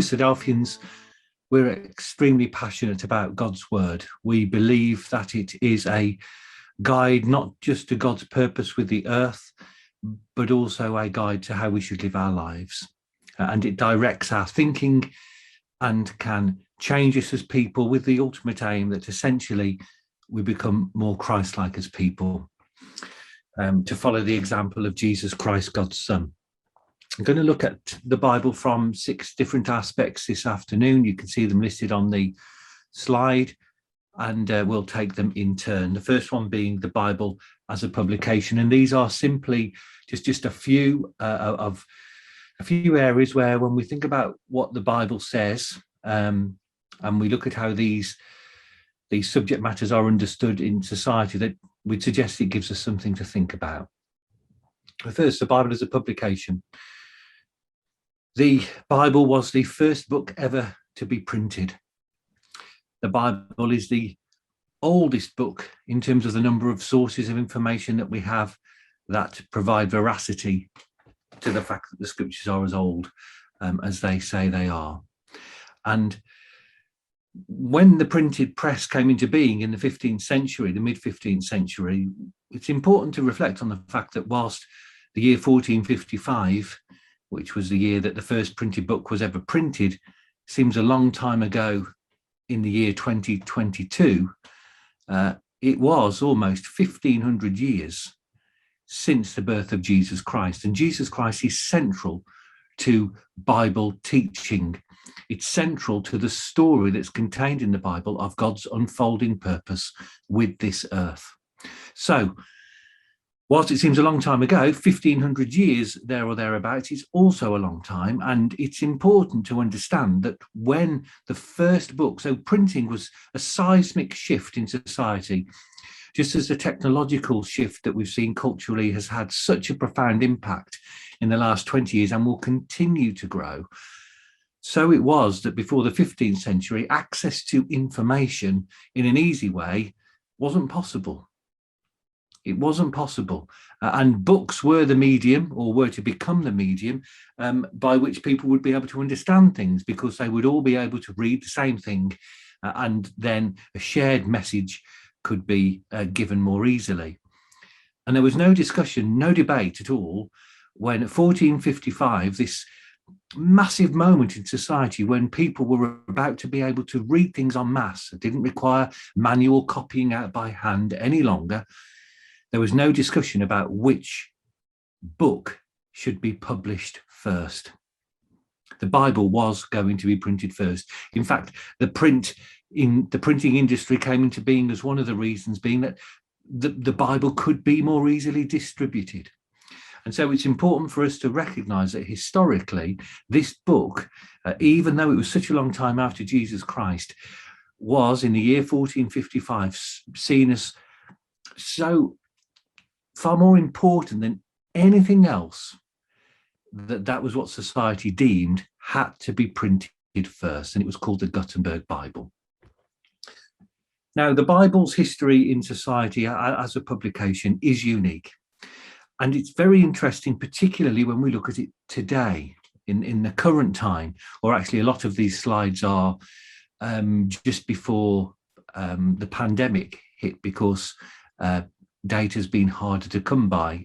Christadelphians, we're extremely passionate about God's word. We believe that it is a guide not just to God's purpose with the earth, but also a guide to how we should live our lives. And it directs our thinking and can change us as people, with the ultimate aim that essentially we become more Christ-like as people, to follow the example of Jesus Christ, God's Son. I'm going to look at the Bible from 6 different aspects this afternoon. You can see them listed on the slide, and we'll take them in turn. The first one being the Bible as a publication, and these are simply just a few areas where, when we think about what the Bible says, and we look at how these subject matters are understood in society, that we'd suggest it gives us something to think about. First, the Bible as a publication. The Bible was the first book ever to be printed. The Bible is the oldest book in terms of the number of sources of information that we have that provide veracity to the fact that the scriptures are as old as they say they are. And when the printed press came into being in the 15th century, the mid-15th century, it's important to reflect on the fact that whilst the year 1455, which was the year that the first printed book was ever printed, seems a long time ago in the year 2022, it was almost 1,500 years since the birth of Jesus Christ. And Jesus Christ is central to Bible teaching. It's central to the story that's contained in the Bible of God's unfolding purpose with this earth. So, whilst it seems a long time ago, 1,500 years there or thereabouts is also a long time. And it's important to understand that when the first book, so printing was a seismic shift in society, just as the technological shift that we've seen culturally has had such a profound impact in the last 20 years and will continue to grow. So it was that before the 15th century, access to information in an easy way wasn't possible. It wasn't possible. And books were the medium, or were to become the medium, by which people would be able to understand things, because they would all be able to read the same thing, and then a shared message could be given more easily. And there was no discussion, no debate at all, when 1455, this massive moment in society when people were about to be able to read things en masse, it didn't require manual copying out by hand any longer. There was no discussion about which book should be published first. The Bible was going to be printed first. In fact, the printing industry came into being as one of the reasons being that the Bible could be more easily distributed. And so it's important for us to recognize that historically, this book, even though it was such a long time after Jesus Christ, was in the year 1455 seen as so far more important than anything else, that was what society deemed had to be printed first, and it was called the Gutenberg Bible. Now, the Bible's history in society as a publication is unique, and it's very interesting, particularly when we look at it today, in the current time, or actually a lot of these slides are just before the pandemic hit, because data has been harder to come by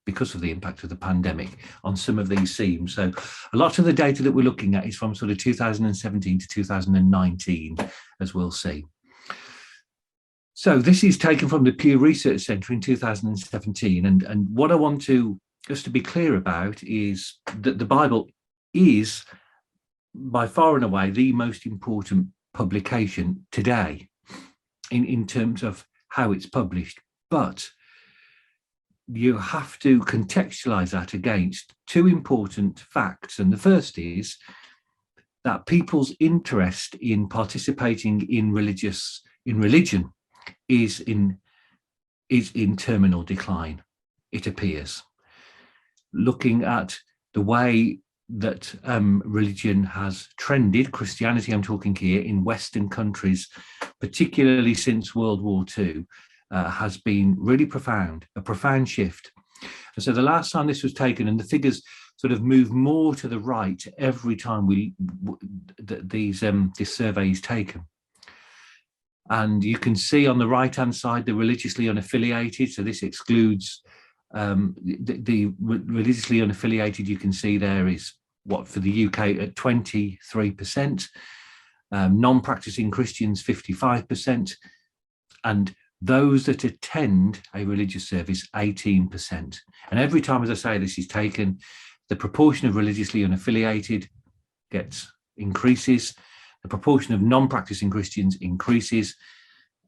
because of the impact of the pandemic on some of these themes. So a lot of the data that we're looking at is from sort of 2017 to 2019, as we'll see. So this is taken from the Pew Research Centre in 2017. And what I want to just to be clear about is that the Bible is by far and away the most important publication today in terms of how it's published. But you have to contextualize that against 2 important facts. And the first is that people's interest in participating in religion is in terminal decline, it appears. Looking at the way that religion has trended, Christianity I'm talking here, in Western countries, particularly since World War II, has been really profound, a profound shift. And so the last time this was taken, and the figures sort of move more to the right every time this survey is taken. And you can see on the right-hand side the religiously unaffiliated. So this excludes the religiously unaffiliated. You can see there is what for the UK at 23%, non-practicing Christians 55%, and those that attend a religious service 18%. And every time, as I say, this is taken, the proportion of religiously unaffiliated increases, the proportion of non-practicing Christians increases,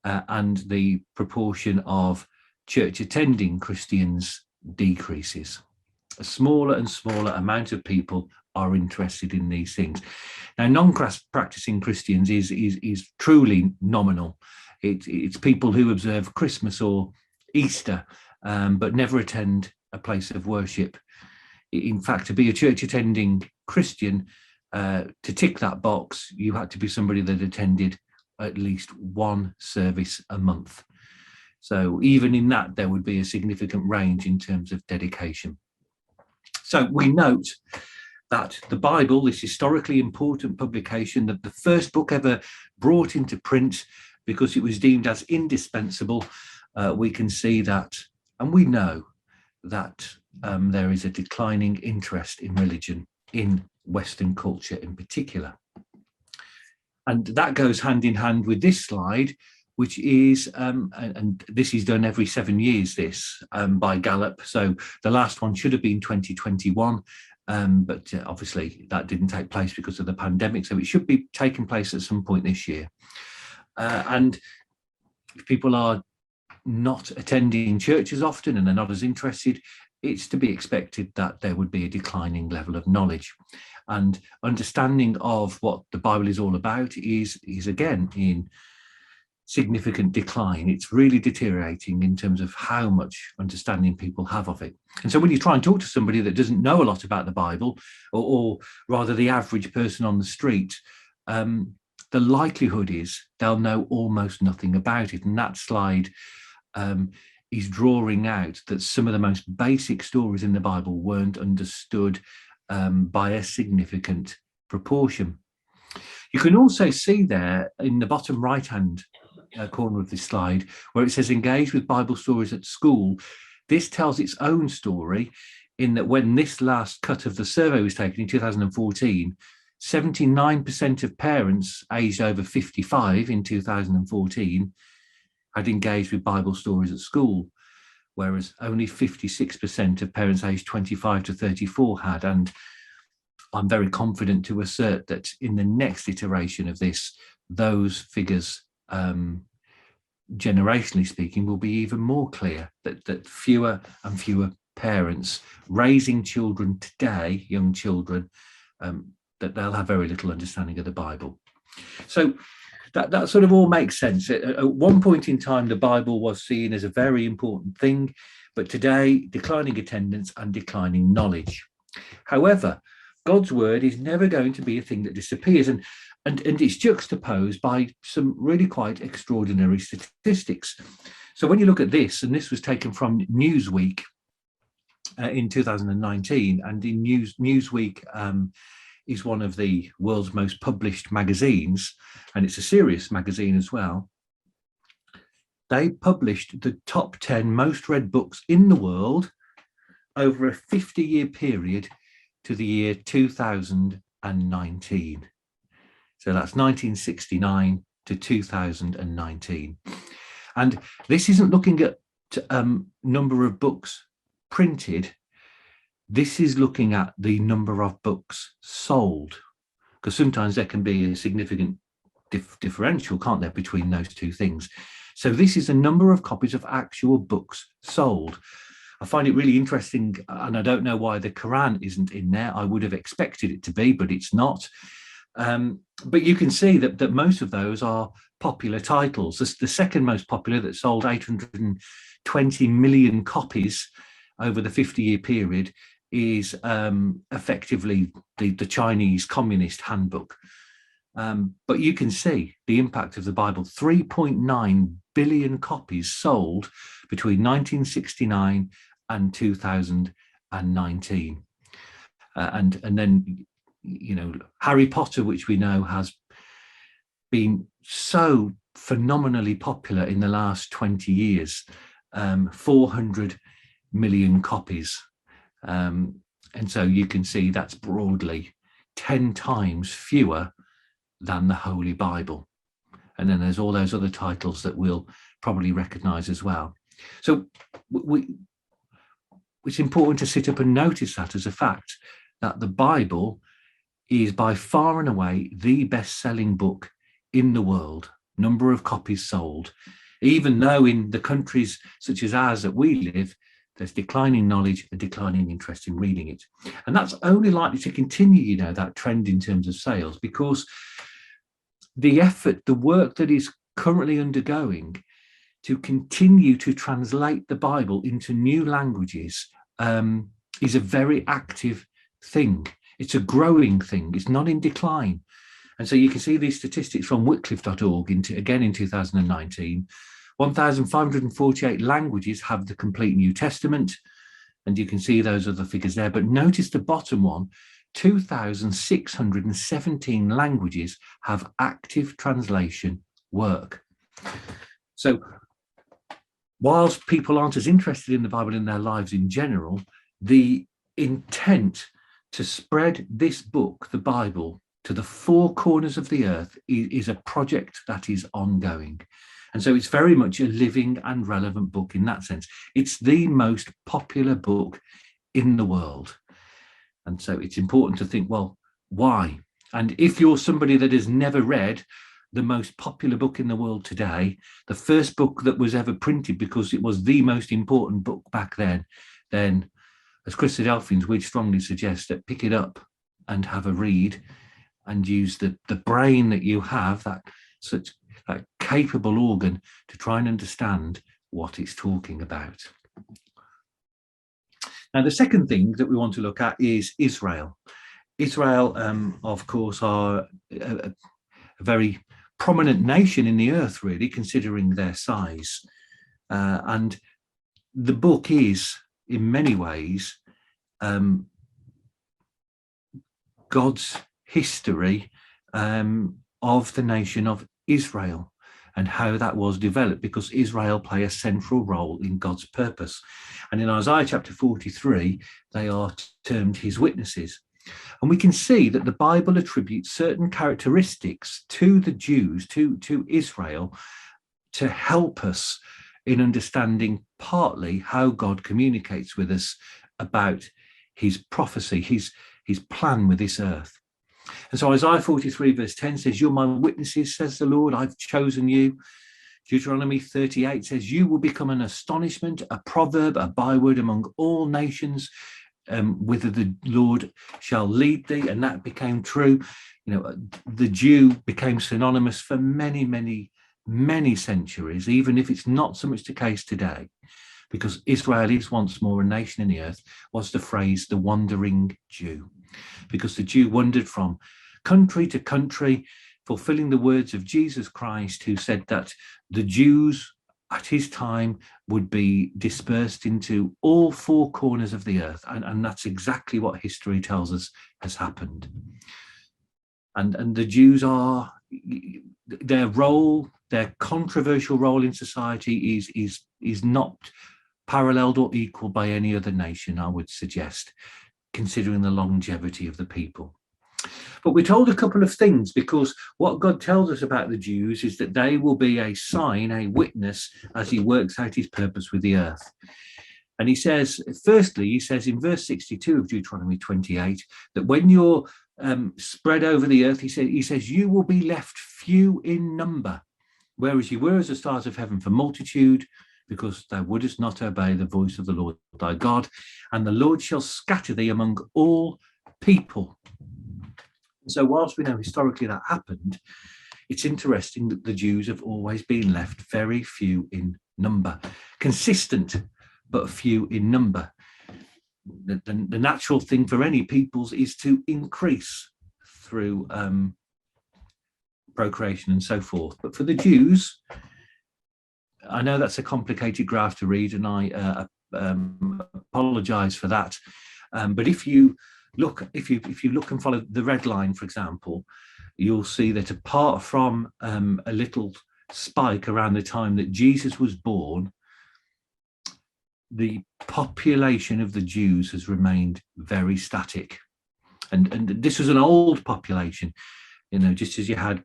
and the proportion of church attending Christians decreases. A smaller and smaller amount of people are interested in these things. Now, non-practicing Christians is truly nominal. It's people who observe Christmas or Easter, but never attend a place of worship. In fact, to be a church attending Christian, to tick that box, you had to be somebody that attended at least one service a month. So even in that, there would be a significant range in terms of dedication. So we note that the Bible, this historically important publication, that the first book ever brought into print because it was deemed as indispensable, we can see that, and we know that there is a declining interest in religion in Western culture in particular. And that goes hand in hand with this slide, which is, and this is done every 7 years, by Gallup. So the last one should have been 2021, but obviously that didn't take place because of the pandemic. So it should be taking place at some point this year. And if people are not attending churches often and they're not as interested, it's to be expected that there would be a declining level of knowledge. And understanding of what the Bible is all about is again in significant decline. It's really deteriorating in terms of how much understanding people have of it. And so when you try and talk to somebody that doesn't know a lot about the Bible, or rather the average person on the street, the likelihood is they'll know almost nothing about it. And that slide is drawing out that some of the most basic stories in the Bible weren't understood by a significant proportion. You can also see there in the bottom right-hand corner of this slide where it says engage with Bible stories at school. This tells its own story in that when this last cut of the survey was taken in 2014, 79% of parents aged over 55 in 2014 had engaged with Bible stories at school, whereas only 56% of parents aged 25 to 34 had. And I'm very confident to assert that in the next iteration of this, those figures, generationally speaking, will be even more clear, that fewer and fewer parents raising children today, young children, that they'll have very little understanding of the Bible. So that sort of all makes sense. At one point in time, the Bible was seen as a very important thing, but today, declining attendance and declining knowledge. However, God's word is never going to be a thing that disappears, and it's juxtaposed by some really quite extraordinary statistics. So when you look at this, and this was taken from Newsweek in 2019, and in Newsweek is one of the world's most published magazines, and it's a serious magazine as well. They published the top 10 most read books in the world over a 50-year period to the year 2019. So that's 1969 to 2019. And this isn't looking at number of books printed. This is looking at the number of books sold, because sometimes there can be a significant differential, can't there, between those two things. So this is a number of copies of actual books sold. I find it really interesting, and I don't know why the Quran isn't in there. I would have expected it to be, but it's not. But you can see that most of those are popular titles. The second most popular, that sold 820 million copies over the 50-year period, is effectively the Chinese Communist Handbook. But you can see the impact of the Bible. 3.9 billion copies sold between 1969 and 2019. And then, you know, Harry Potter, which we know has been so phenomenally popular in the last 20 years, 400 million copies. And so you can see that's broadly 10 times fewer than the Holy Bible. And then there's all those other titles that we'll probably recognize as well. So it's important to sit up and notice that as a fact, that the Bible is by far and away the best-selling book in the world, number of copies sold, even though in the countries such as ours that we live, there's declining knowledge and declining interest in reading it. And that's only likely to continue, you know, that trend in terms of sales, because the effort, the work that is currently undergoing to continue to translate the Bible into new languages is a very active thing. It's a growing thing. It's not in decline. And so you can see these statistics from Wycliffe.org again in 2019. 1,548 languages have the complete New Testament. And you can see those other figures there. But notice the bottom one, 2,617 languages have active translation work. So whilst people aren't as interested in the Bible in their lives in general, the intent to spread this book, the Bible, to the four corners of the earth is a project that is ongoing. And so it's very much a living and relevant book in that sense. It's the most popular book in the world. And so it's important to think, well, why? And if you're somebody that has never read the most popular book in the world today, the first book that was ever printed because it was the most important book back then as Christadelphians, we'd strongly suggest that pick it up and have a read and use the brain that you have, that capable organ, to try and understand what it's talking about. Now, the second thing that we want to look at is Israel. Israel, of course, are a very prominent nation in the earth, really, considering their size. And the book is, in many ways, God's history of the nation of Israel and how that was developed, because Israel play a central role in God's purpose. And in Isaiah chapter 43, they are termed his witnesses. And we can see that the Bible attributes certain characteristics to the Jews, to Israel, to help us in understanding partly how God communicates with us about his prophecy, his plan with this earth. And so Isaiah 43 verse 10 says, "You're my witnesses, says the Lord, I've chosen you." Deuteronomy 38 says, "You will become an astonishment, a proverb, a byword among all nations, whither the Lord shall lead thee." And that became true. You know, the Jew became synonymous for many, many, many centuries, even if it's not so much the case today, because Israel is once more a nation in the earth, was the phrase the wandering Jew, because the Jew wandered from country to country, fulfilling the words of Jesus Christ, who said that the Jews at his time would be dispersed into all four corners of the earth. And that's exactly what history tells us has happened. And the Jews are, their role, their controversial role in society is not paralleled or equal by any other nation, I would suggest, considering the longevity of the people. But we're told a couple of things, because what God tells us about the Jews is that they will be a sign, a witness, as he works out his purpose with the earth. And he says, firstly, he says in verse 62 of Deuteronomy 28, that when you're spread over the earth, he says, you will be left few in number, whereas you were as the stars of heaven for multitude, because thou wouldest not obey the voice of the Lord thy God, and the Lord shall scatter thee among all people. So whilst we know historically that happened, it's interesting that the Jews have always been left very few in number, consistent, but few in number. The natural thing for any peoples is to increase through procreation and so forth. But for the Jews, I know that's a complicated graph to read, and I apologize for that. But if you look, if you look and follow the red line, for example, you'll see that apart from a little spike around the time that Jesus was born, the population of the Jews has remained very static. And this was an old population, just as you had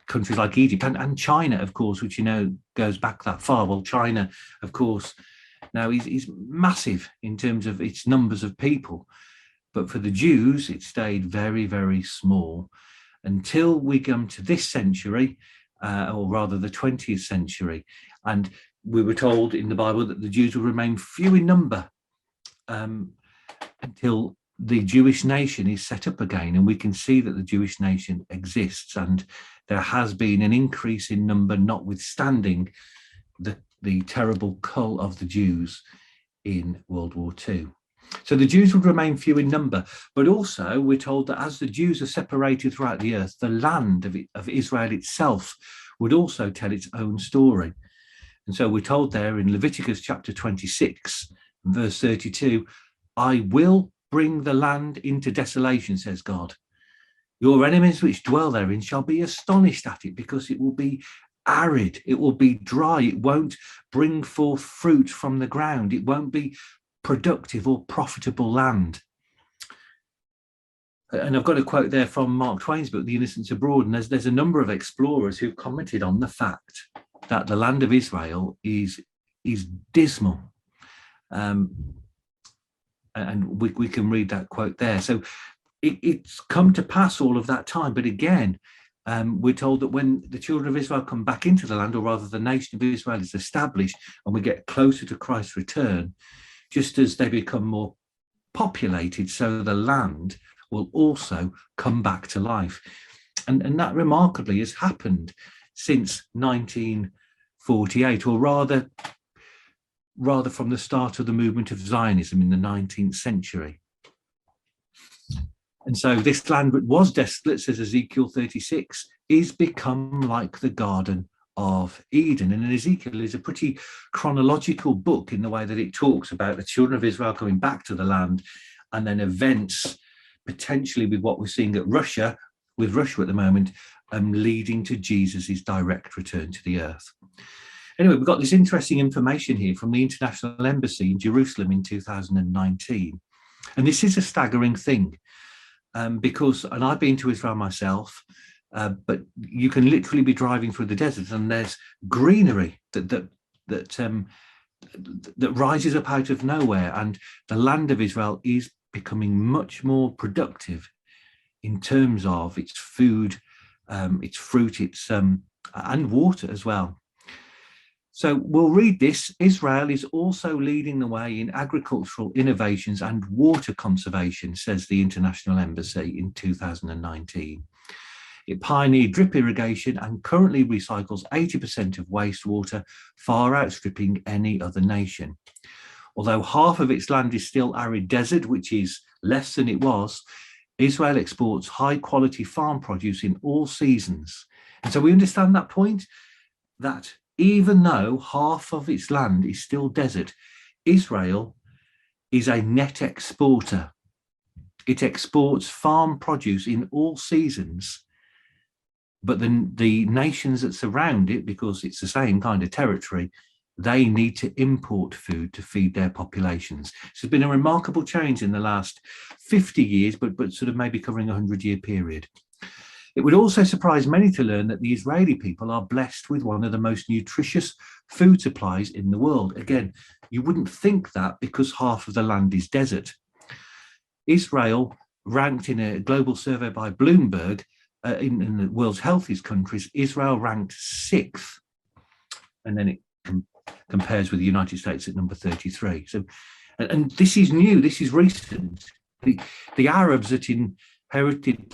countries like Egypt and China, of course, which, goes back that far. Well, China, of course, now is massive in terms of its numbers of people. But for the Jews, it stayed very, very small until we come to this century, or rather the 20th century. And we were told in the Bible that the Jews will remain few in number until the Jewish nation is set up again. And we can see that the Jewish nation exists, and there has been an increase in number, notwithstanding the terrible cull of the Jews in World War II. So the Jews would remain few in number, but also we're told that as the Jews are separated throughout the earth, the land of Israel itself would also tell its own story. And so we're told there in Leviticus chapter 26, verse 32, I will bring the land into desolation, says God. Your enemies which dwell therein shall be astonished at it, because it will be arid, it will be dry, it won't bring forth fruit from the ground, it won't be productive or profitable land. And I've got a quote there from Mark Twain's book, The Innocents Abroad, and there's a number of explorers who've commented on the fact that the land of Israel is dismal. And we can read that quote there. So it's come to pass all of that time. But again, we're told that when the children of Israel come back into the land, or rather the nation of Israel is established and we get closer to Christ's return, just as they become more populated, so the land will also come back to life. And that remarkably has happened since 1948, or rather from the start of the movement of Zionism in the 19th century. And so this land that was desolate, says Ezekiel 36, is become like the Garden of Eden. And Ezekiel is a pretty chronological book in the way that it talks about the children of Israel coming back to the land, and then events potentially with what we're seeing with Russia at the moment, leading to Jesus's direct return to the earth. Anyway, we've got this interesting information here from the International Embassy in Jerusalem in 2019. And this is a staggering thing because, and I've been to Israel myself, but you can literally be driving through the desert and there's greenery that rises up out of nowhere. And the land of Israel is becoming much more productive in terms of its food, its fruit, and water as well. So we'll read this. Israel is also leading the way in agricultural innovations and water conservation, says the International Embassy in 2019. It pioneered drip irrigation and currently recycles 80% of wastewater, far outstripping any other nation. Although half of its land is still arid desert, which is less than it was, Israel exports high quality farm produce in all seasons. And so we understand that point, that even though half of its land is still desert, Israel is a net exporter. It exports farm produce in all seasons, but then the nations that surround it, because it's the same kind of territory, they need to import food to feed their populations. So it's been a remarkable change in the last 50 years, but sort of maybe covering a 100-year period. It would also surprise many to learn that the Israeli people are blessed with one of the most nutritious food supplies in the world. Again, you wouldn't think that because half of the land is desert. Israel ranked in a global survey by Bloomberg in the world's healthiest countries, Israel ranked 6th. And then it compares with the United States at number 33. So, and this is new, this is recent. The Arabs that inherited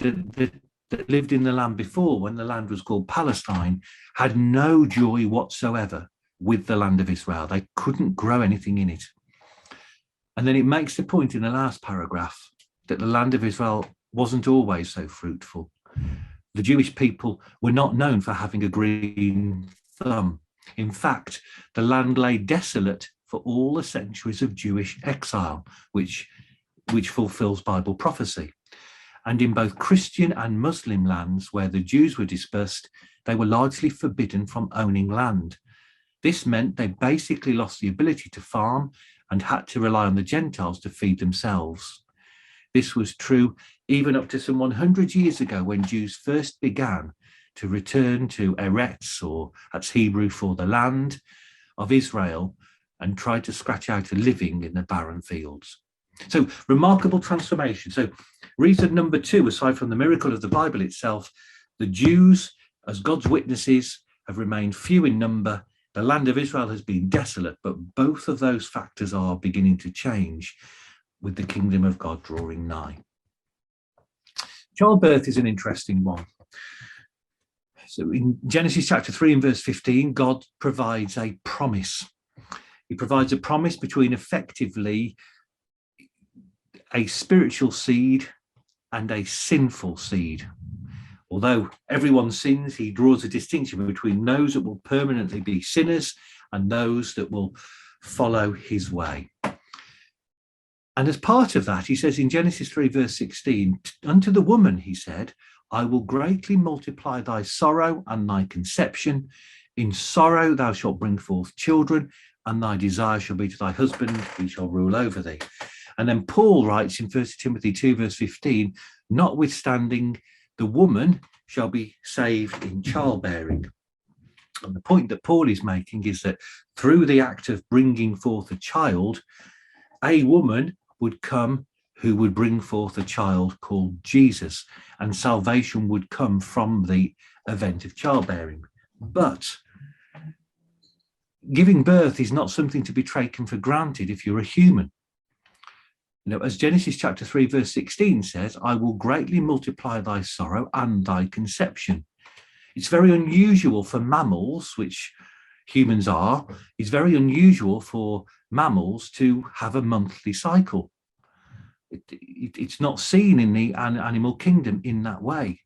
that lived in the land before, when the land was called Palestine, had no joy whatsoever with the land of Israel. They couldn't grow anything in it. And then it makes the point in the last paragraph that the land of Israel wasn't always so fruitful. The Jewish people were not known for having a green thumb. In fact, the land lay desolate for all the centuries of Jewish exile, which which fulfills Bible prophecy. And in both Christian and Muslim lands where the Jews were dispersed, they were largely forbidden from owning land. This meant they basically lost the ability to farm and had to rely on the Gentiles to feed themselves. This was true even up to some 100 years ago when Jews first began to return to Eretz, or that's Hebrew for the land of Israel, and tried to scratch out a living in the barren fields. So remarkable transformation. So reason number two, aside from the miracle of the Bible itself, the Jews as God's witnesses have remained few in number. The land of Israel has been desolate, but both of those factors are beginning to change with the kingdom of God drawing nigh. Childbirth is an interesting one. So in Genesis chapter 3 and verse 15, God provides a promise. He provides a promise between effectively a spiritual seed and a sinful seed. Although everyone sins, he draws a distinction between those that will permanently be sinners and those that will follow his way. And as part of that, he says in Genesis 3 verse 16, unto the woman, he said, I will greatly multiply thy sorrow and thy conception. In sorrow thou shalt bring forth children, and thy desire shall be to thy husband, he shall rule over thee. And then Paul writes in 1 Timothy 2 verse 15, notwithstanding the woman shall be saved in childbearing. And the point that Paul is making is that through the act of bringing forth a child, a woman would come who would bring forth a child called Jesus, and salvation would come from the event of childbearing. But giving birth is not something to be taken for granted if you're a human. You know, as Genesis chapter 3 verse 16 says, I will greatly multiply thy sorrow and thy conception. It's very unusual for mammals, which humans are, it's very unusual for mammals to have a monthly cycle. It's not seen in the animal kingdom in that way.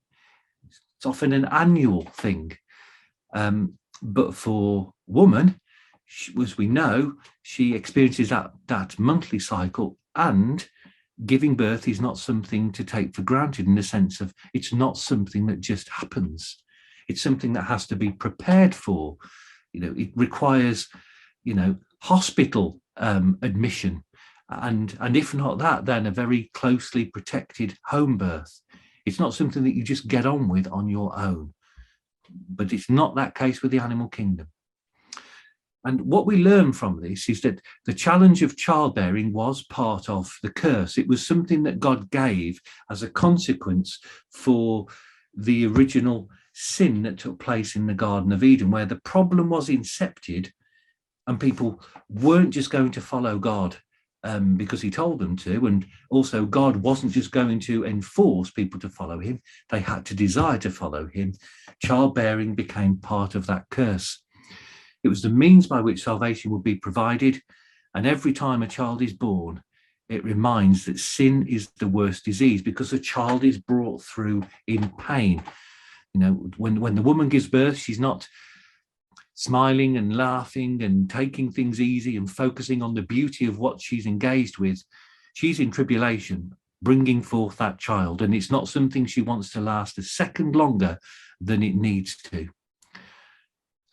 It's often an annual thing. But for woman, as we know, she experiences that monthly cycle, and giving birth is not something to take for granted in the sense of it's not something that just happens. It's something that has to be prepared for. You know, it requires, hospital admission. And if not that, then a very closely protected home birth. It's not something that you just get on with on your own. But it's not that case with the animal kingdom. And what we learn from this is that the challenge of childbearing was part of the curse. It was something that God gave as a consequence for the original sin that took place in the Garden of Eden, where the problem was incepted and people weren't just going to follow God because he told them to. And also God wasn't just going to enforce people to follow him. They had to desire to follow him. Childbearing became part of that curse. It was the means by which salvation would be provided. And every time a child is born, it reminds that sin is the worst disease because a child is brought through in pain. You know, when the woman gives birth, she's not smiling and laughing and taking things easy and focusing on the beauty of what she's engaged with. She's in tribulation, bringing forth that child. And it's not something she wants to last a second longer than it needs to.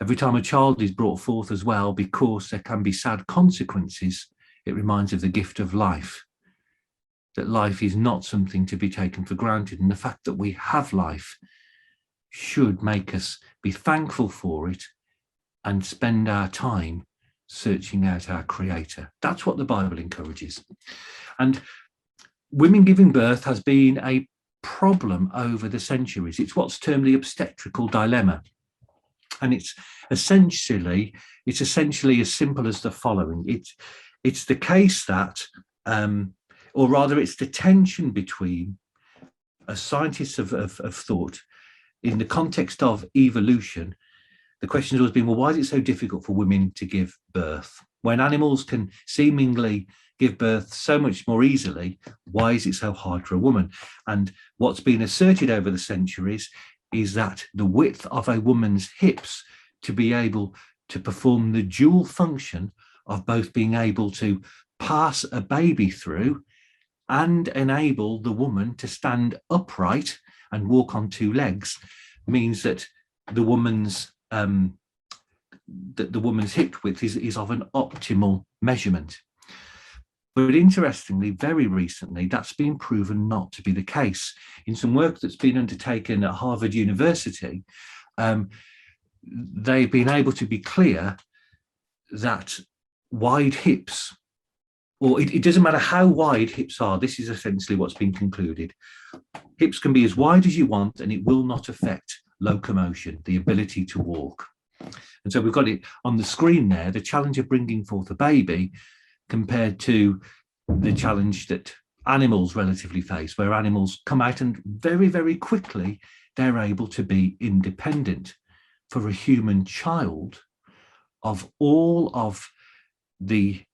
Every time a child is brought forth as well, because there can be sad consequences, it reminds of the gift of life, that life is not something to be taken for granted. And the fact that we have life should make us be thankful for it and spend our time searching out our Creator. That's what the Bible encourages. And women giving birth has been a problem over the centuries. It's what's termed the obstetrical dilemma. And it's essentially as simple as the following. It's the case that, or rather it's the tension between a scientist of thought in the context of evolution. The question has always been, well, why is it so difficult for women to give birth? When animals can seemingly give birth so much more easily, why is it so hard for a woman? And what's been asserted over the centuries is that the width of a woman's hips to be able to perform the dual function of both being able to pass a baby through and enable the woman to stand upright and walk on two legs means that the woman's hip width is of an optimal measurement. But interestingly, very recently, that's been proven not to be the case. In some work that's been undertaken at Harvard University, they've been able to be clear that wide hips, or it doesn't matter how wide hips are, this is essentially what's been concluded. Hips can be as wide as you want, and it will not affect locomotion, the ability to walk. And so we've got it on the screen there, the challenge of bringing forth a baby compared to the challenge that animals relatively face, where animals come out and very, very quickly, they're able to be independent. For a human child, of all of the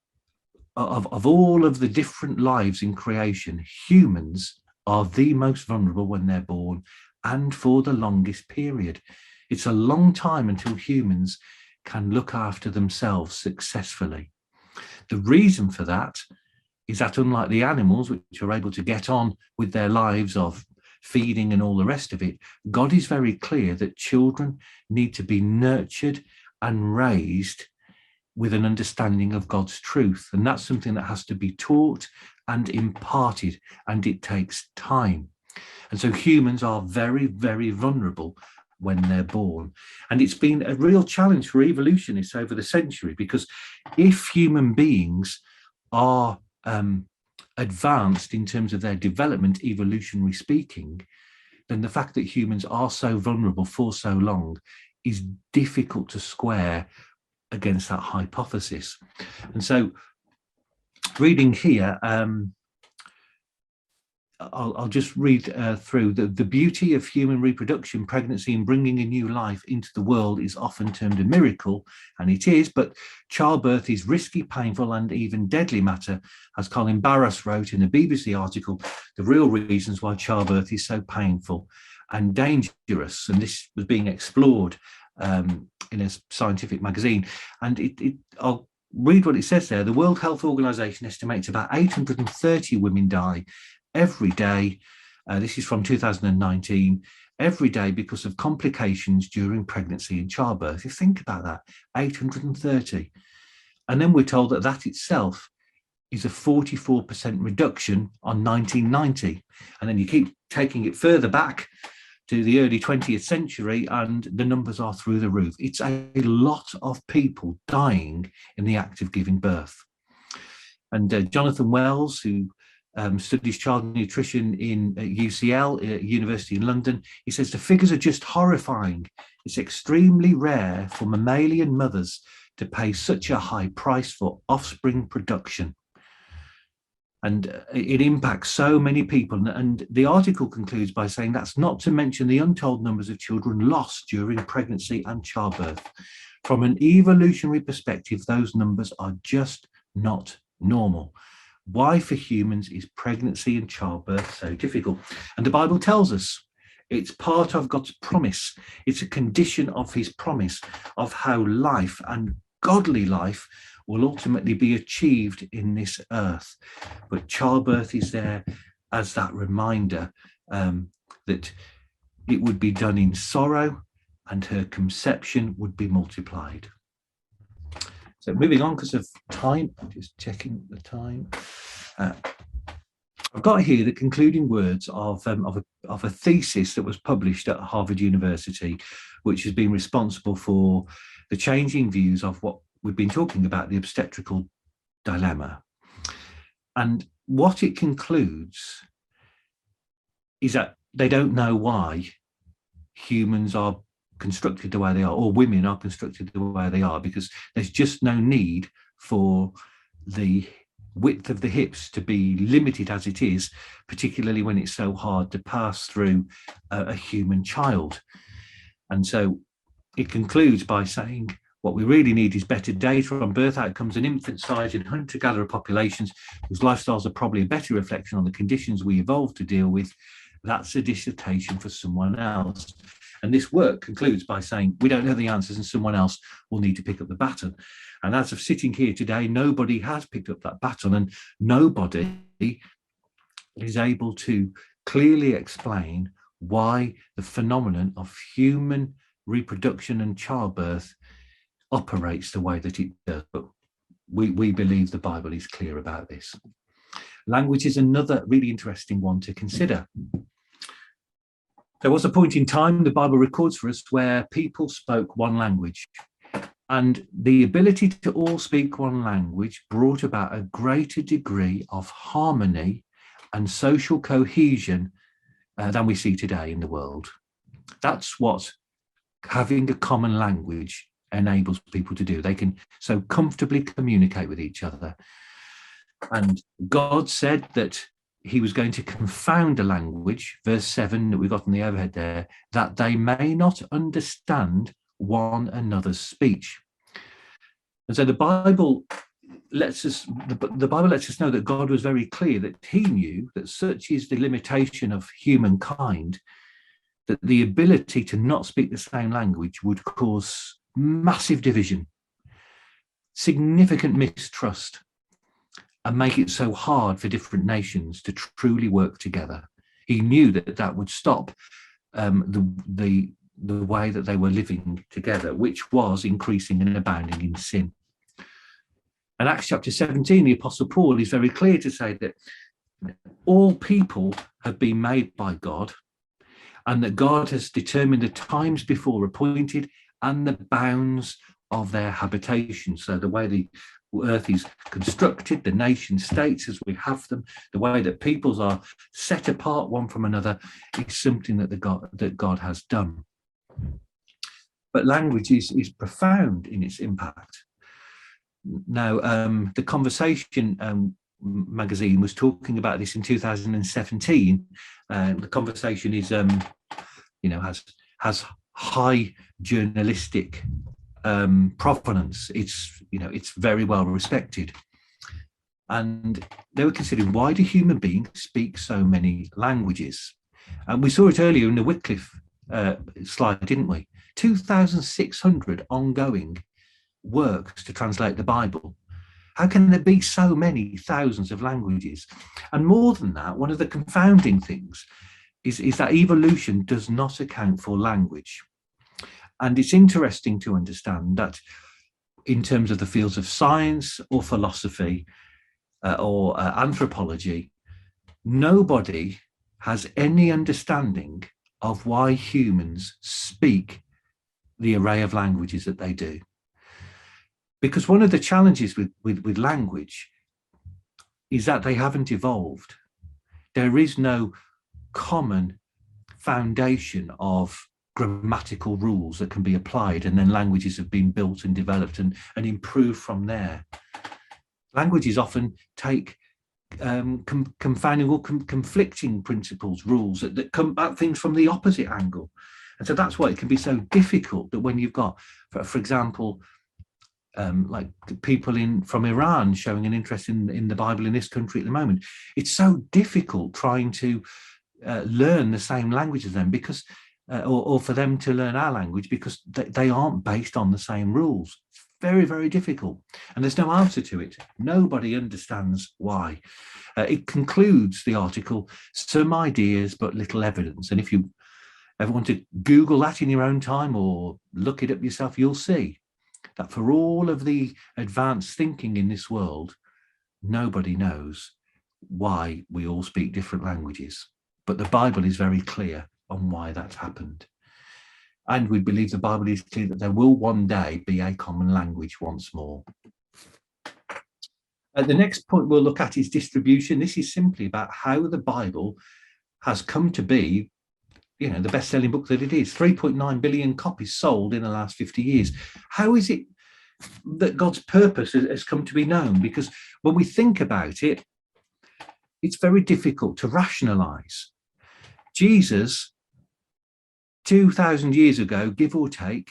different lives in creation, humans are the most vulnerable when they're born and for the longest period. It's a long time until humans can look after themselves successfully. The reason for that is that unlike the animals, which are able to get on with their lives of feeding and all the rest of it, God is very clear that children need to be nurtured and raised with an understanding of God's truth. And that's something that has to be taught and imparted, and it takes time. And so humans are very, very vulnerable when they're born. And it's been a real challenge for evolutionists over the century, because if human beings are advanced in terms of their development, evolutionary speaking, then the fact that humans are so vulnerable for so long is difficult to square against that hypothesis. And so reading here, I'll just read through. The beauty of human reproduction, pregnancy, and bringing a new life into the world is often termed a miracle, and it is, but childbirth is risky, painful, and even deadly matter. As Colin Barras wrote in a BBC article, the real reasons why childbirth is so painful and dangerous, and this was being explored in a scientific magazine. And I'll read what it says there. The World Health Organization estimates about 830 women die every day, this is from 2019, every day because of complications during pregnancy and childbirth. You think about that, 830. And then we're told that that itself is a 44% reduction on 1990. And then you keep taking it further back to the early 20th century, and the numbers are through the roof. It's a lot of people dying in the act of giving birth. And Jonathan Wells, who studies child nutrition in UCL, University in London, he says the figures are just horrifying. It's extremely rare for mammalian mothers to pay such a high price for offspring production. And it impacts so many people. And the article concludes by saying that's not to mention the untold numbers of children lost during pregnancy and childbirth. From an evolutionary perspective, those numbers are just not normal. Why for humans is pregnancy and childbirth so difficult? And the Bible tells us it's part of God's promise. It's a condition of his promise of how life, and godly life, will ultimately be achieved in this earth. But childbirth is there as that reminder that it would be done in sorrow and her conception would be multiplied. So moving on because of time, just checking the time. I've got here the concluding words of a thesis that was published at Harvard University, which has been responsible for the changing views of what we've been talking about, the obstetrical dilemma. And what it concludes is that they don't know why humans are constructed the way they are, or women are constructed the way they are, because there's just no need for the width of the hips to be limited as it is, particularly when it's so hard to pass through a human child. And so it concludes by saying what we really need is better data on birth outcomes and infant size in hunter-gatherer populations whose lifestyles are probably a better reflection on the conditions we evolved to deal with. That's a dissertation for someone else. And this work concludes by saying we don't know the answers and someone else will need to pick up the baton. And as of sitting here today, nobody has picked up that baton, and nobody is able to clearly explain why the phenomenon of human reproduction and childbirth operates the way that it does. But we believe the Bible is clear about this. Language is another really interesting one to consider. There was a point in time, the Bible records for us, where people spoke one language. And the ability to all speak one language brought about a greater degree of harmony and social cohesion than we see today in the world. That's what having a common language enables people to do. They can so comfortably communicate with each other. And God said that he was going to confound a language, verse 7 that we got on the overhead there, that they may not understand one another's speech. And so the Bible lets us know that God was very clear that he knew that such is the limitation of humankind, that the ability to not speak the same language would cause massive division, significant mistrust, and make it so hard for different nations to truly work together. He knew that that would stop the way that they were living together, which was increasing and abounding in sin. And Acts chapter 17, the Apostle Paul is very clear to say that all people have been made by God, and that God has determined the times before appointed and the bounds of their habitation. So the way the earth is constructed, the nation states as we have them, the way that peoples are set apart one from another, is something that God has done. But language is profound in its impact. Now, the Conversation magazine was talking about this in 2017. The Conversation is, has high journalistic provenance. It's very well respected, and they were considering, why do human beings speak so many languages? And we saw it earlier in the Wycliffe slide, didn't we? 2,600 ongoing works to translate the Bible. How can there be so many thousands of languages? And more than that, one of the confounding things is that evolution does not account for language. And it's interesting to understand that in terms of the fields of science or philosophy or anthropology, nobody has any understanding of why humans speak the array of languages that they do. Because one of the challenges with language is that they haven't evolved. There is no common foundation of grammatical rules that can be applied, and then languages have been built and developed and improved from there. Languages often take confounding or conflicting principles, rules that come at things from the opposite angle. And so that's why it can be so difficult that when you've got, for example, like people from Iran showing an interest in the Bible in this country at the moment, it's so difficult trying to learn the same language as them, because or for them to learn our language, because they aren't based on the same rules. It's very, very difficult, and there's no answer to it. Nobody understands why. It concludes the article, some ideas but little evidence. And if you ever want to Google that in your own time or look it up yourself, you'll see that for all of the advanced thinking in this world, nobody knows why we all speak different languages. But the Bible is very clear on why that's happened. And we believe the Bible is clear that there will one day be a common language once more. The next point we'll look at is distribution. This is simply about how the Bible has come to be, the best-selling book that it is. 3.9 billion copies sold in the last 50 years. How is it that God's purpose has come to be known? Because when we think about it, it's very difficult to rationalize. Jesus, 2,000 years ago, give or take,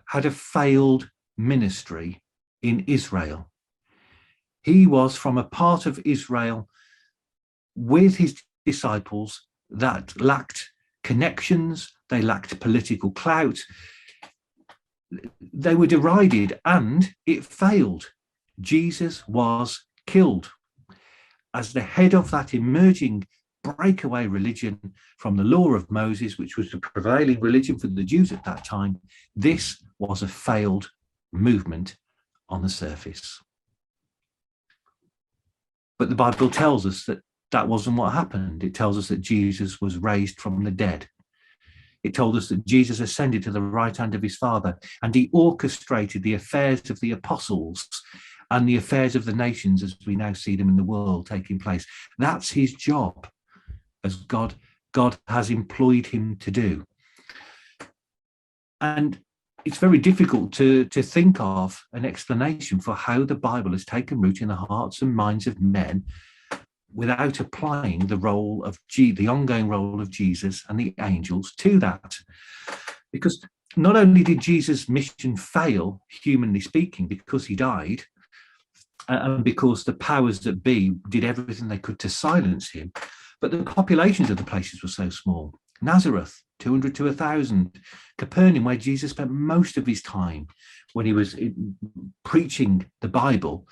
had a failed ministry in Israel. He was from a part of Israel with his disciples that lacked connections, they lacked political clout, they were derided, and it failed. Jesus was killed. as the head of that emerging breakaway religion from the law of Moses, which was the prevailing religion for the Jews at that time, this was a failed movement on the surface. But the Bible tells us that that wasn't what happened. It tells us that Jesus was raised from the dead. It told us that Jesus ascended to the right hand of his Father, and he orchestrated the affairs of the apostles and the affairs of the nations as we now see them in the world taking place. That's his job, as God has employed him to do. And it's very difficult to think of an explanation for how the Bible has taken root in the hearts and minds of men without applying the role of the ongoing role of Jesus and the angels to that. Because not only did Jesus' mission fail, humanly speaking, because he died, and because the powers that be did everything they could to silence him, but the populations of the places were so small. Nazareth, 200 to 1,000. Capernaum, where Jesus spent most of his time when he was preaching the Bible,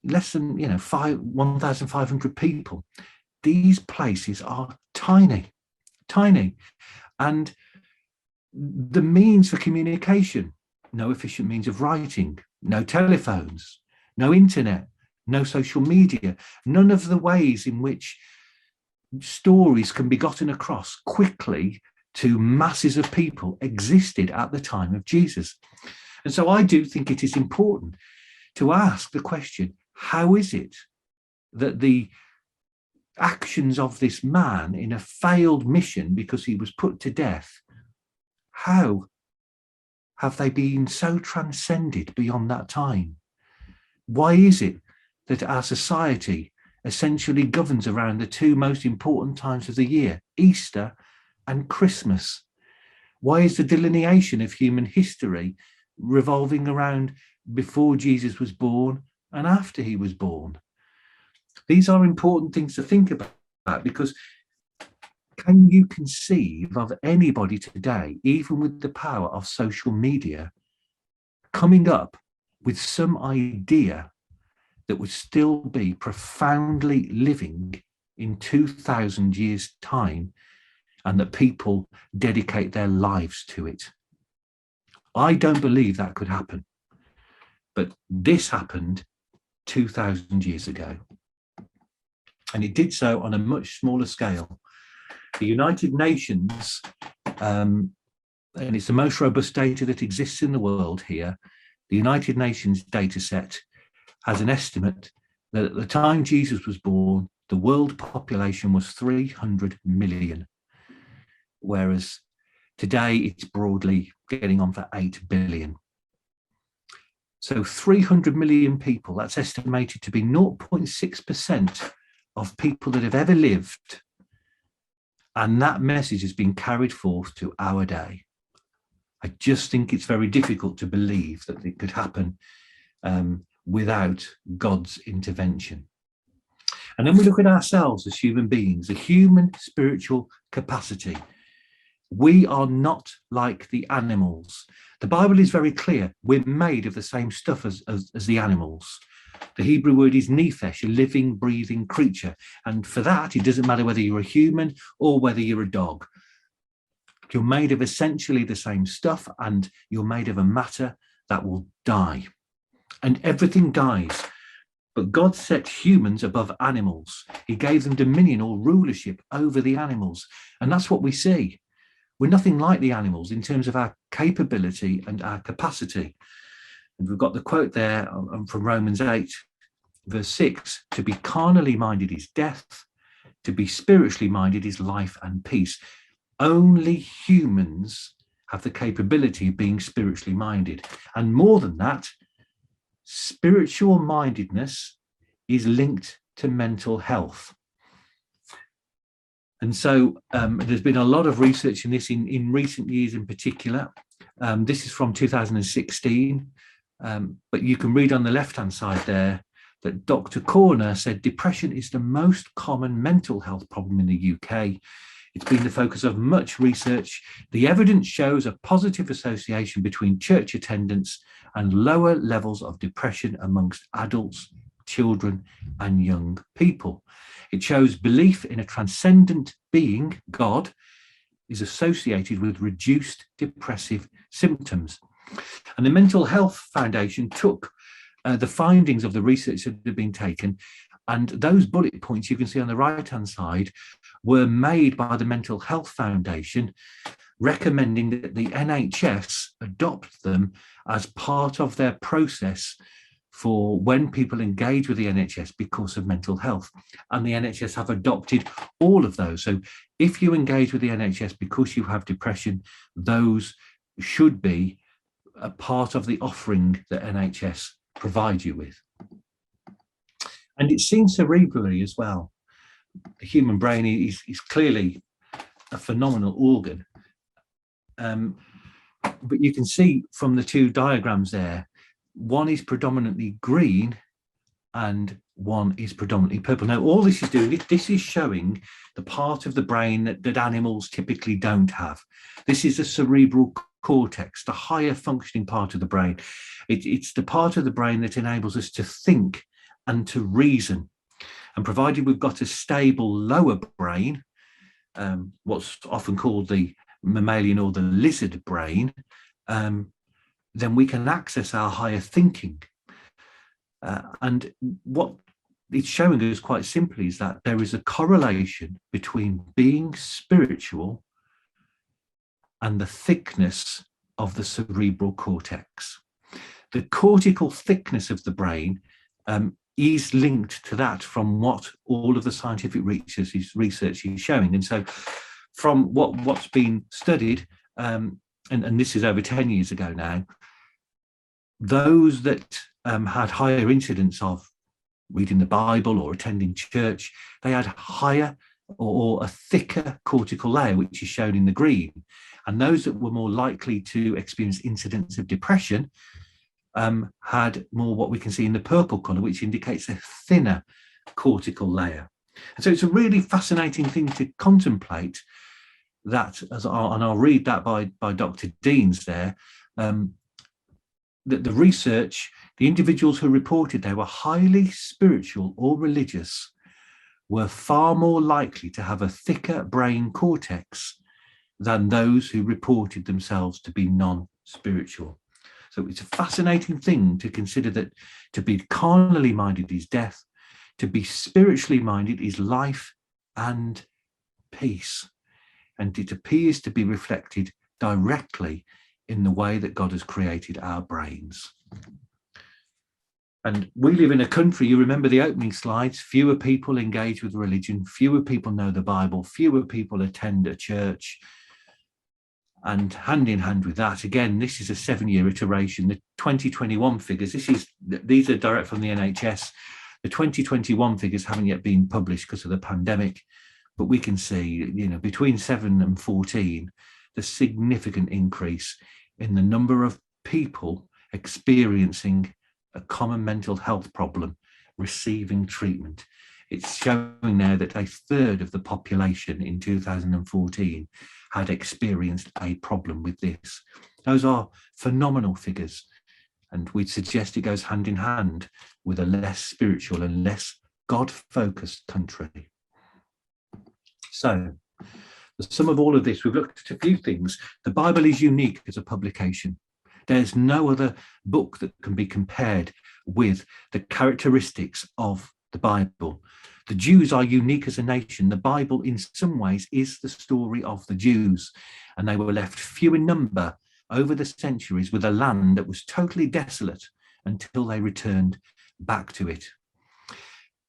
less than 1,500 people. These places are tiny. And the means for communication, no efficient means of writing, no telephones, no internet, no social media, none of the ways in which stories can be gotten across quickly to masses of people existed at the time of Jesus. And so I do think it is important to ask the question, how is it that the actions of this man in a failed mission, because he was put to death, how have they been so transcended beyond that time? Why is it that our society essentially governs around the two most important times of the year, Easter and Christmas? Why is the delineation of human history revolving around before Jesus was born and after he was born? These are important things to think about, because can you conceive of anybody today, even with the power of social media, coming up with some idea that would still be profoundly living in 2,000 years' time, and that people dedicate their lives to it? I don't believe that could happen. But this happened 2,000 years ago. And it did so on a much smaller scale. The United Nations, and it's the most robust data that exists in the world here, the United Nations data set has an estimate that at the time Jesus was born, the world population was 300 million, whereas today it's broadly getting on for 8 billion. So 300 million people, that's estimated to be 0.6% of people that have ever lived. And that message has been carried forth to our day. I just think it's very difficult to believe that it could happen without God's intervention. And then we look at ourselves as human beings, a human spiritual capacity. We are not like the animals. The Bible is very clear. We're made of the same stuff as the animals. The Hebrew word is nephesh, a living, breathing creature. And for that, it doesn't matter whether you're a human or whether you're a dog. You're made of essentially the same stuff, and you're made of a matter that will die. And everything dies. But God set humans above animals. He gave them dominion or rulership over the animals. And that's what we see. We're nothing like the animals in terms of our capability and our capacity. And we've got the quote there from Romans 8, verse 6, to be carnally minded is death, to be spiritually minded is life and peace. Only humans have the capability of being spiritually minded. And more than that, spiritual mindedness is linked to mental health. And so there's been a lot of research in this in recent years in particular. This is from 2016, but you can read on the left-hand side there that Dr. Corner said depression is the most common mental health problem in the UK. It's been the focus of much research. The evidence shows a positive association between church attendance and lower levels of depression amongst adults children and young people. It shows belief in a transcendent being, God, is associated with reduced depressive symptoms. And the Mental Health Foundation took the findings of the research that had been taken, and those bullet points you can see on the right-hand side were made by the Mental Health Foundation, recommending that the NHS adopt them as part of their process for when people engage with the NHS because of mental health. And the NHS have adopted all of those. So if you engage with the NHS because you have depression, those should be a part of the offering that NHS provide you with. And it's seen cerebrally as well. The human brain is clearly a phenomenal organ. But you can see from the two diagrams there, one is predominantly green and one is predominantly purple. Now, all this is doing, this is showing the part of the brain that animals typically don't have. This is the cerebral cortex, the higher functioning part of the brain. It's the part of the brain that enables us to think and to reason. And provided we've got a stable lower brain, what's often called the mammalian or the lizard brain, then we can access our higher thinking. And what it's showing us quite simply is that there is a correlation between being spiritual and the thickness of the cerebral cortex. The cortical thickness of the brain is linked to that from what all of the scientific research is showing. And so from what's been studied, and this is over 10 years ago now, those that had higher incidence of reading the Bible or attending church, they had higher or a thicker cortical layer, which is shown in the green. And those that were more likely to experience incidents of depression had more what we can see in the purple colour, which indicates a thinner cortical layer. And so it's a really fascinating thing to contemplate that, and I'll read that by Dr. Deans there, that the research, the individuals who reported they were highly spiritual or religious were far more likely to have a thicker brain cortex than those who reported themselves to be non-spiritual. So it's a fascinating thing to consider that to be carnally minded is death, to be spiritually minded is life and peace. And it appears to be reflected directly in the way that God has created our brains. And we live in a country, you remember the opening slides, fewer people engage with religion, fewer people know the Bible, fewer people attend a church. And hand in hand with that, again, this is a 7-year iteration. The 2021 figures, these are direct from the NHS. The 2021 figures haven't yet been published because of the pandemic, but we can see, between 7 and 14, the significant increase in the number of people experiencing a common mental health problem receiving treatment. It's showing now that a third of the population in 2014 had experienced a problem with this. Those are phenomenal figures, and we'd suggest it goes hand in hand with a less spiritual and less God-focused country. So, the sum of all of this, we've looked at a few things. The Bible is unique as a publication. There's no other book that can be compared with the characteristics of the Bible. The Jews are unique as a nation. The Bible, in some ways, is the story of the Jews, and they were left few in number over the centuries with a land that was totally desolate until they returned back to it.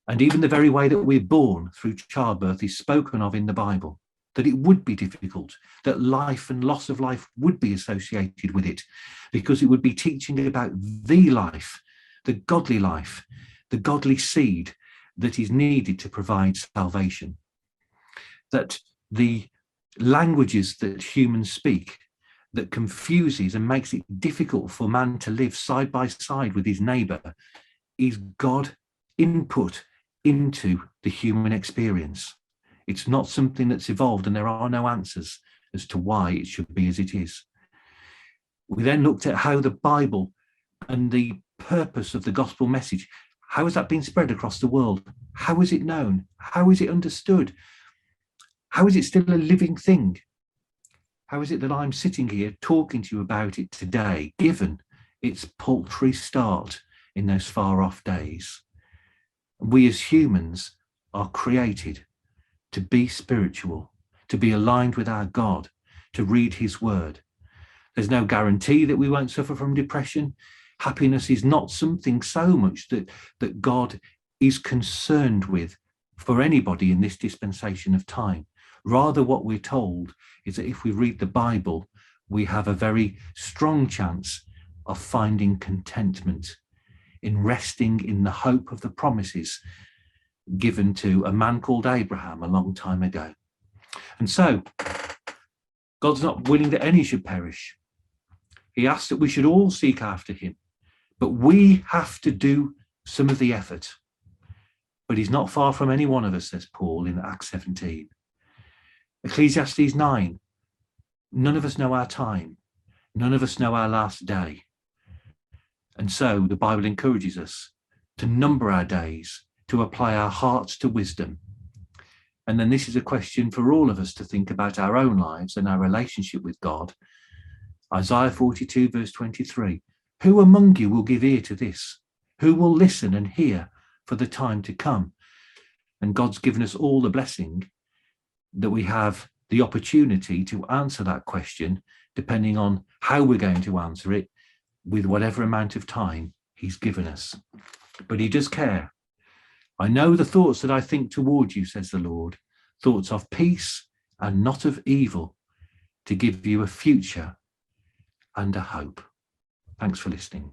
And even the very way that we're born through childbirth is spoken of in the Bible, that it would be difficult, that life and loss of life would be associated with it, because it would be teaching about the life, the godly seed that is needed to provide salvation. That the languages that humans speak that confuses and makes it difficult for man to live side by side with his neighbour is God input into the human experience. It's not something that's evolved, and there are no answers as to why it should be as it is. We then looked at how the Bible and the purpose of the gospel message, How has that been spread across the world? How is it known? How is it understood? How is it still a living thing? How is it that I'm sitting here talking to you about it today, given its paltry start in those far off days? We as humans are created to be spiritual, to be aligned with our God, to read his word. There's no guarantee that we won't suffer from depression. Happiness is not something so much that God is concerned with for anybody in this dispensation of time. Rather, what we're told is that if we read the Bible, we have a very strong chance of finding contentment, in resting in the hope of the promises given to a man called Abraham a long time ago. And so, God's not willing that any should perish. He asks that we should all seek after him, but we have to do some of the effort. But he's not far from any one of us, says Paul in Acts 17. Ecclesiastes 9, none of us know our time. None of us know our last day. And so the Bible encourages us to number our days, to apply our hearts to wisdom. And then this is a question for all of us to think about our own lives and our relationship with God. Isaiah 42 verse 23, who among you will give ear to this? Who will listen and hear for the time to come? And God's given us all the blessing that we have the opportunity to answer that question, depending on how we're going to answer it, with whatever amount of time he's given us. But he does care. I know the thoughts that I think toward you, says the Lord, thoughts of peace and not of evil, to give you a future and a hope. Thanks for listening.